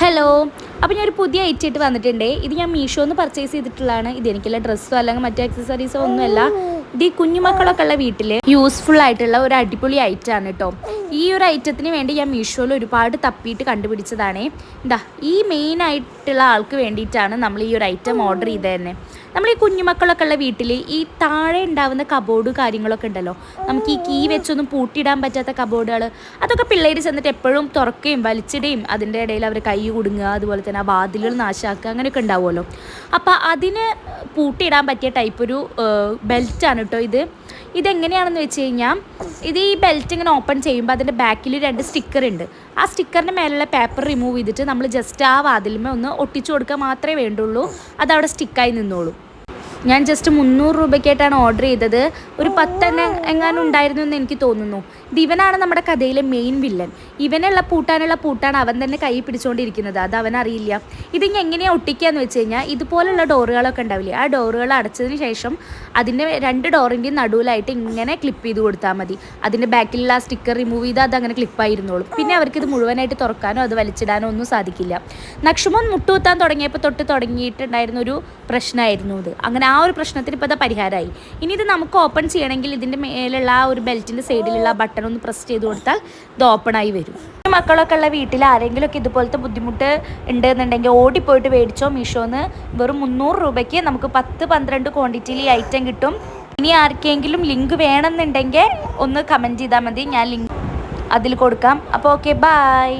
Hello, അപ്പോൾ ഞാനൊരു പുതിയ ഐറ്റം ആയിട്ട് വന്നിട്ടുണ്ട്. ഇത് ഞാൻ മീഷോന്ന് പർച്ചേസ് ചെയ്തിട്ടുള്ളതാണ്. ഇത് എനിക്കുള്ള ഡ്രസ്സോ അല്ലെങ്കിൽ മറ്റു ആക്സസറീസോ ഒന്നുമല്ല. ഇത് ഈ കുഞ്ഞുമക്കളൊക്കെ ഉള്ള വീട്ടിൽ യൂസ്ഫുൾ ആയിട്ടുള്ള ഒരു അടിപൊളി ഐറ്റമാണ് കേട്ടോ. ഈ ഒരു ഐറ്റത്തിന് വേണ്ടി ഞാൻ മീഷോയിൽ ഒരുപാട് തപ്പിയിട്ട് കണ്ടുപിടിച്ചതാണ്. എന്താ ഈ മെയിൻ ആയിട്ടുള്ള ആൾക്ക് വേണ്ടിയിട്ടാണ് നമ്മൾ ഈ ഒരു ഐറ്റം ഓർഡർ ചെയ്തത് തന്നെ. നമ്മൾ ഈ കുഞ്ഞുമക്കളൊക്കെ ഉള്ള വീട്ടിൽ ഈ താഴെ ഉണ്ടാവുന്ന കബോർഡ് കാര്യങ്ങളൊക്കെ ഉണ്ടല്ലോ, നമുക്ക് ഈ കീ വെച്ചൊന്നും പൂട്ടിയിടാൻ പറ്റാത്ത കബോർഡുകൾ, അതൊക്കെ പിള്ളേർ ചെന്നിട്ട് എപ്പോഴും തുറക്കുകയും വലിച്ചിടുകയും അതിൻ്റെ ഇടയിൽ അവർ കൈ കുടുങ്ങുക, അതുപോലെ തന്നെ ആ വാതിലുകൾ നാശാക്കുക, അങ്ങനെയൊക്കെ ഉണ്ടാവുമല്ലോ. അപ്പോൾ അതിന് പൂട്ടിയിടാൻ പറ്റിയ ടൈപ്പ് ഒരു ബെൽറ്റാണ് കേട്ടോ ഇത്. ഇതെങ്ങനെയാണെന്ന് വെച്ച് കഴിഞ്ഞാൽ, ഇത് ഈ ബെൽറ്റ് ഇങ്ങനെ ഓപ്പൺ ചെയ്യുമ്പോൾ അതിൻ്റെ ബാക്കിൽ 2 സ്റ്റിക്കർ ഉണ്ട്. ആ സ്റ്റിക്കറിൻ്റെ മേലുള്ള പേപ്പർ റിമൂവ് ചെയ്തിട്ട് നമ്മൾ ജസ്റ്റ് ആ വാതിലുമേ ഒന്ന് ഒട്ടിച്ചു കൊടുക്കുക മാത്രമേ വേണ്ടുള്ളൂ. അതവിടെ സ്റ്റിക്കായി നിന്നോളൂ. ഞാൻ ജസ്റ്റ് 300 രൂപയ്ക്കായിട്ടാണ് ഓർഡർ ചെയ്തത്. ഒരു 10 എങ്ങാനും ഉണ്ടായിരുന്നു എന്ന് എനിക്ക് തോന്നുന്നു. ഇത് ഇവനാണ് നമ്മുടെ കഥയിലെ മെയിൻ വില്ലൻ. ഇവനുള്ള പൂട്ടാണ് അവൻ തന്നെ കൈ പിടിച്ചുകൊണ്ടിരിക്കുന്നത്. അത് അവനറിയില്ല. ഇതിങ്ങനെ എങ്ങനെയാണ് ഒട്ടിക്കുക എന്ന് വെച്ച് കഴിഞ്ഞാൽ, ഇതുപോലുള്ള ഡോറുകളൊക്കെ ഉണ്ടാവില്ലേ, ആ ഡോറുകൾ അടച്ചതിന് ശേഷം അതിൻ്റെ 2 ഡോറിൻ്റെയും നടുവിലായിട്ട് ഇങ്ങനെ ക്ലിപ്പ് ചെയ്ത് കൊടുത്താൽ മതി. അതിൻ്റെ ബാക്കിലുള്ള ആ സ്റ്റിക്കർ റിമൂവ് ചെയ്താൽ അതങ്ങനെ ക്ലിപ്പായിരുന്നോളും. പിന്നെ അവർക്കിത് മുഴുവനായിട്ട് തുറക്കാനോ അത് വലിച്ചിടാനോ ഒന്നും സാധിക്കില്ല. നക്ഷമോൻ മുട്ടുകുത്താൻ തുടങ്ങിയപ്പോൾ തുടങ്ങിയിട്ടുണ്ടായിരുന്ന ഒരു പ്രശ്നമായിരുന്നു ഇത്. അങ്ങനെ ആ ഒരു പ്രശ്നത്തിന് ഇപ്പോൾ അത് പരിഹാരമായി. ഇനി ഇത് നമുക്ക് ഓപ്പൺ ചെയ്യണമെങ്കിൽ ഇതിൻ്റെ മേലുള്ള ആ ഒരു ബെൽറ്റിൻ്റെ സൈഡിലുള്ള ബട്ടൺ ഒന്ന് പ്രസ് ചെയ്ത് കൊടുത്താൽ ഇത് ഓപ്പണായി വരും. മക്കളൊക്കെ ഉള്ള വീട്ടിൽ ആരെങ്കിലുമൊക്കെ ഇതുപോലത്തെ ബുദ്ധിമുട്ട് ഉണ്ടെന്നുണ്ടെങ്കിൽ ഓടിപ്പോയിട്ട് മേടിച്ചോ. മീഷോന്ന് വെറും 300 രൂപയ്ക്ക് നമുക്ക് 10-12 ക്വാണ്ടിറ്റിയിൽ ഈ ഐറ്റം കിട്ടും. ഇനി ആർക്കെങ്കിലും ലിങ്ക് വേണമെന്നുണ്ടെങ്കിൽ ഒന്ന് കമൻറ്റ് ചെയ്താൽ മതി, ഞാൻ ലിങ്ക് അതിൽ കൊടുക്കാം. അപ്പോൾ ഓക്കെ, ബൈ.